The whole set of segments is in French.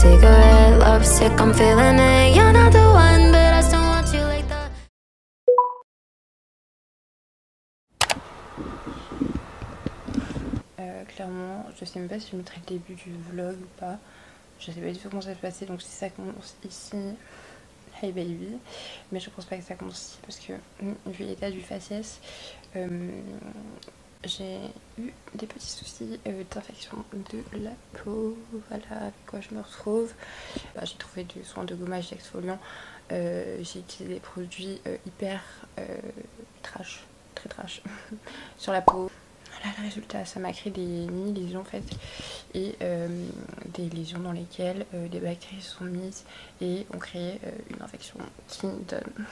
cigarette, love sick, I'm feeling it. You're not the one, but I still want you like that. Clairement, je sais même pas si je mettrai le début du vlog ou pas. Je sais pas du tout comment ça va se passer, donc si ça commence ici, hey baby. Mais je pense pas que ça commence ici parce que, vu l'état du faciès, j'ai eu des petits soucis d'infection de la peau. Voilà avec quoi je me retrouve. J'ai trouvé du soin de gommage exfoliant. J'ai utilisé des produits hyper trash, très trash sur la peau. Voilà le résultat, ça m'a créé des mini-lésions en fait, et des lésions dans lesquelles des bactéries se sont mises et ont créé une infection qui donne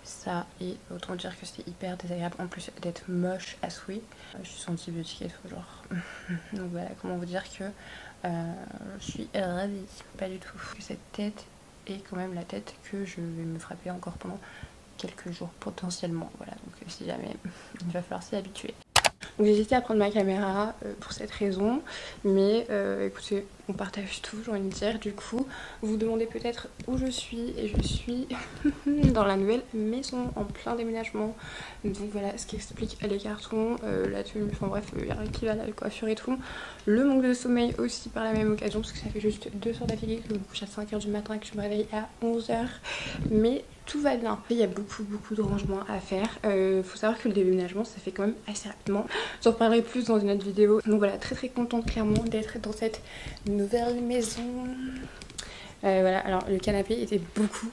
ça. Et autant dire que c'était hyper désagréable, en plus d'être moche à souhait. Je suis sans antibiotiques et tout, genre. Donc voilà, comment vous dire que je suis ravie, pas du tout. Que cette tête est quand même la tête que je vais me frapper encore pendant quelques jours potentiellement. Voilà, donc si jamais, il va falloir s'y habituer. Donc j'ai hésité à prendre ma caméra pour cette raison, mais écoutez, on partage tout, j'ai envie de dire. Du coup, vous vous demandez peut-être où je suis, et je suis dans la nouvelle maison en plein déménagement. Donc voilà ce qui explique les cartons, la tenue, enfin bref, il y a rien qui va, la coiffure et tout. Le manque de sommeil aussi par la même occasion, parce que ça fait juste 2 soirs d'affilée que je me couche à 5 h du matin, que je me réveille à 11 h. Mais tout va bien. Il y a beaucoup de rangements à faire. Faut savoir que le déménagement ça fait quand même assez rapidement. J'en reparlerai plus dans une autre vidéo. Donc voilà, très contente clairement d'être dans cette nouvelle maison. Voilà, alors le canapé était beaucoup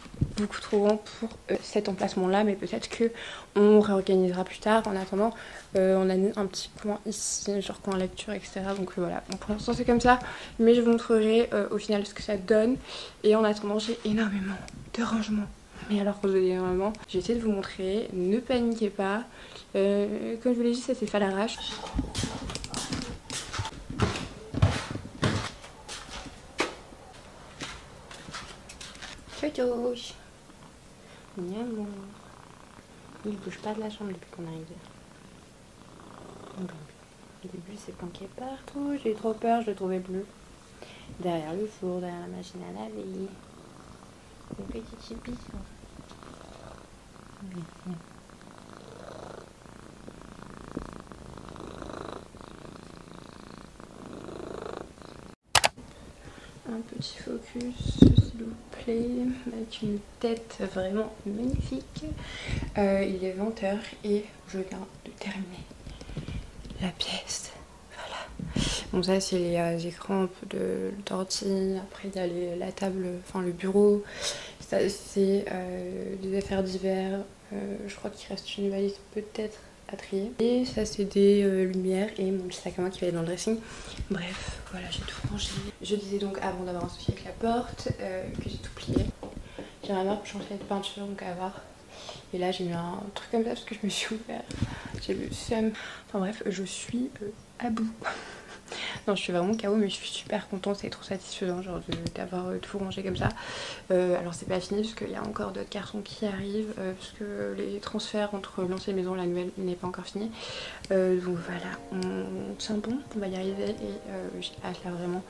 trop grand pour cet emplacement là, mais peut-être que on réorganisera plus tard. En attendant, on a mis un petit coin ici, genre coin lecture, etc. Donc voilà, bon, pour l'instant c'est comme ça, mais je vous montrerai au final ce que ça donne. Et en attendant, j'ai énormément de rangements. Mais alors quand je dis vraiment, j'ai essayé de vous montrer, ne paniquez pas. Comme je vous l'ai dit, ça s'est fait à l'arrache. Tchou. Miaou. Il bouge pas de la chambre depuis qu'on est arrivé. Donc, au début c'est planqué partout, j'ai eu trop peur, je le trouvais bleu. Derrière le four, derrière la machine à laver. Le petit chipi. Un petit focus s'il vous plaît, avec une tête vraiment magnifique. Il est 20 h et je viens de terminer la pièce. Voilà. Bon, ça c'est les écrans un peu d'ordi. Après il y a la table, enfin le bureau. Ça c'est des affaires divers. Je crois qu'il reste une valise peut-être à trier. Et ça c'est des lumières et mon petit sac à main qui va aller dans le dressing. Bref, voilà, j'ai tout rangé. Je disais donc avant d'avoir un souci avec la porte que j'ai tout plié. J'aimerais bien changer de peinture, donc à voir. Et là j'ai mis un truc comme ça parce que je me suis ouvert. J'ai le seum. Enfin bref, je suis à bout. Non, je suis vraiment KO, mais je suis super contente, c'est trop satisfaisant genre d'avoir tout rangé comme ça. Alors c'est pas fini parce qu'il y a encore d'autres cartons qui arrivent, parce que les transferts entre l'ancienne maison et la nouvelle n'est pas encore fini. Donc voilà, on tient bon, on va y arriver et j'ai hâte là vraiment.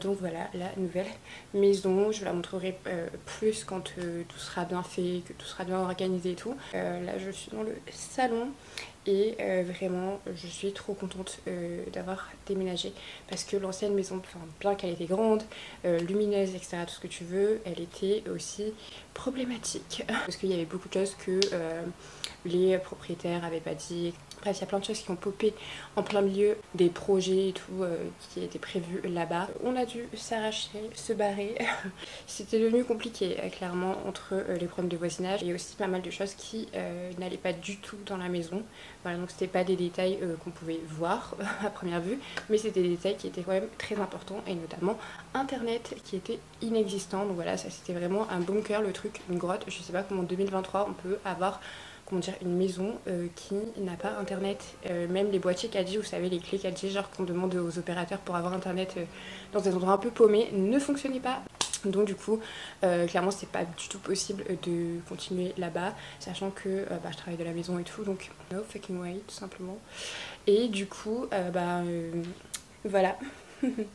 Donc voilà la nouvelle maison, je la montrerai plus quand tout sera bien fait, que tout sera bien organisé et tout. Là je suis dans le salon et vraiment je suis trop contente d'avoir déménagé parce que l'ancienne maison, enfin, bien qu'elle était grande, lumineuse, etc., tout ce que tu veux, elle était aussi problématique parce qu'il y avait beaucoup de choses que les propriétaires avaient pas dit. Bref, il y a plein de choses qui ont popé en plein milieu des projets et tout qui étaient prévus là-bas. On a dû s'arracher, se barrer. C'était devenu compliqué clairement entre les problèmes de voisinage et aussi pas mal de choses qui n'allaient pas du tout dans la maison. Voilà, donc c'était pas des détails qu'on pouvait voir à première vue, mais c'était des détails qui étaient quand même très importants et notamment internet qui était inexistant. Donc voilà, ça c'était vraiment un bunker, le truc, une grotte. Je sais pas comment en 2023 on peut avoir comment dire, une maison qui n'a pas internet. Même les boîtiers 4G, vous savez, les clés 4G, genre qu'on demande aux opérateurs pour avoir internet dans des endroits un peu paumés, ne fonctionnaient pas. Donc du coup, clairement c'est pas du tout possible de continuer là-bas, sachant que je travaille de la maison et tout, donc no fucking way tout simplement. Et du coup, voilà.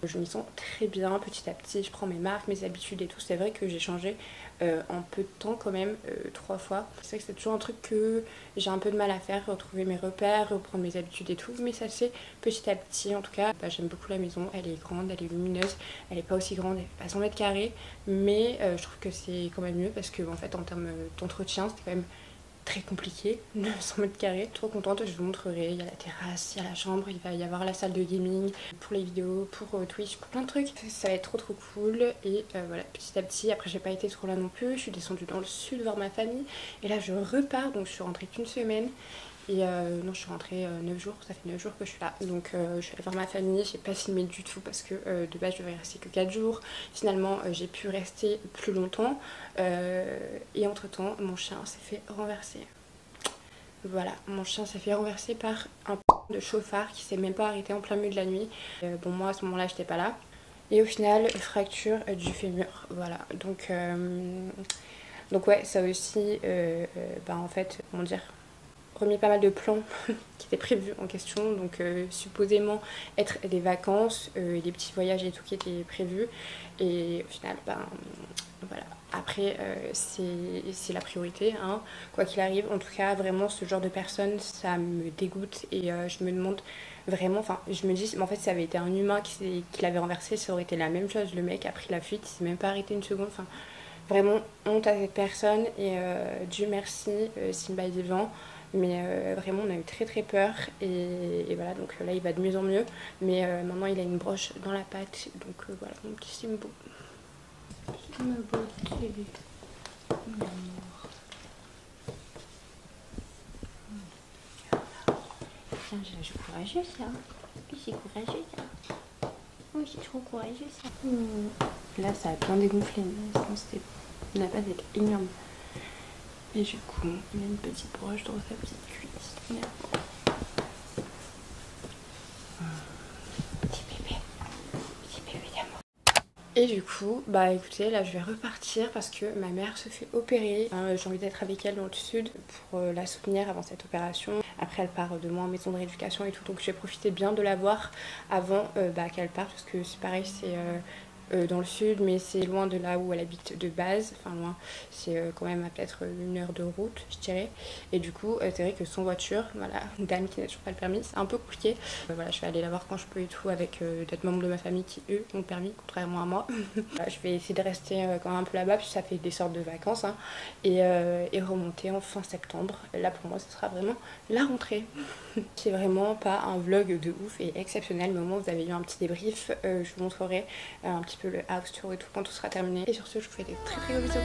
Je m'y sens très bien petit à petit, je prends mes marques, mes habitudes et tout. C'est vrai que j'ai changé en peu de temps quand même 3 fois. C'est vrai que c'est toujours un truc que j'ai un peu de mal à faire, retrouver mes repères, reprendre mes habitudes et tout. Mais ça se fait petit à petit en tout cas. J'aime beaucoup la maison, elle est grande, elle est lumineuse. Elle est pas aussi grande, elle fait pas 100 mètres carrés. Mais je trouve que c'est quand même mieux parce que en fait en termes d'entretien c'était quand même très compliqué, 900 mètres carrés. Trop contente, je vous montrerai. Il y a la terrasse, il y a la chambre, il va y avoir la salle de gaming pour les vidéos, pour Twitch, pour plein de trucs. Ça va être trop cool. Et voilà, petit à petit, après j'ai pas été trop là non plus, je suis descendue dans le sud voir ma famille. Et là je repars, donc je suis rentrée qu'une semaine. Et non, je suis rentrée 9 jours, ça fait 9 jours que je suis là. Donc je suis allée voir ma famille, j'ai pas filmé du tout parce que de base je devais rester que 4 jours. Finalement j'ai pu rester plus longtemps et entre temps mon chien s'est fait renverser. Voilà, mon chien s'est fait renverser par un de chauffard qui s'est même pas arrêté en plein milieu de la nuit. Bon moi à ce moment là j'étais pas là. Et au final fracture du fémur, voilà. Donc ouais, ça aussi en fait, comment dire, remis pas mal de plans qui étaient prévus en question, donc supposément être des vacances et des petits voyages et tout qui étaient prévus, et au final voilà, après c'est la priorité hein, quoi qu'il arrive. En tout cas vraiment ce genre de personnes ça me dégoûte et je me demande vraiment, enfin je me dis en fait ça avait été un humain qui l'avait renversé, ça aurait été la même chose. Le mec a pris la fuite, il s'est même pas arrêté une seconde, enfin vraiment honte à cette personne et Dieu merci Simba est vivant. Mais vraiment on a eu très peur et voilà, donc là il va de mieux en mieux, mais maintenant il a une broche dans la patte, donc voilà mon petit Simbo. Simbo, mon amour. Tiens, j'ai la joue courageuse ça. C'est courageux ça. Oh, c'est trop courageux ça. Là ça a bien dégonflé, mais sinon on n'a pas d'être énorme. Et du coup, il y a une petite broche dans sa petite cuisse. Petit bébé d'amour. Et du coup, écoutez, là je vais repartir parce que ma mère se fait opérer. J'ai envie d'être avec elle dans le sud pour la soutenir avant cette opération. Après elle part de moi en maison de rééducation et tout, donc je vais profiter bien de la voir avant qu'elle parte, parce que c'est pareil, c'est dans le sud, mais c'est loin de là où elle habite de base, enfin loin, c'est quand même à peut-être 1 heure de route je dirais, et du coup c'est vrai que sans voiture, voilà, une dame qui n'a toujours pas le permis, c'est un peu compliqué. Voilà, je vais aller la voir quand je peux et tout, avec d'autres membres de ma famille qui eux ont le permis, contrairement à moi. Voilà, je vais essayer de rester quand même un peu là-bas, puis ça fait des sortes de vacances hein, et remonter en fin septembre. Là pour moi ce sera vraiment la rentrée. C'est vraiment pas un vlog de ouf et exceptionnel, mais au moins vous avez eu un petit débrief. Je vous montrerai un petit peu le house tour et tout quand tout sera terminé. Et sur ce je vous fais des très gros bisous.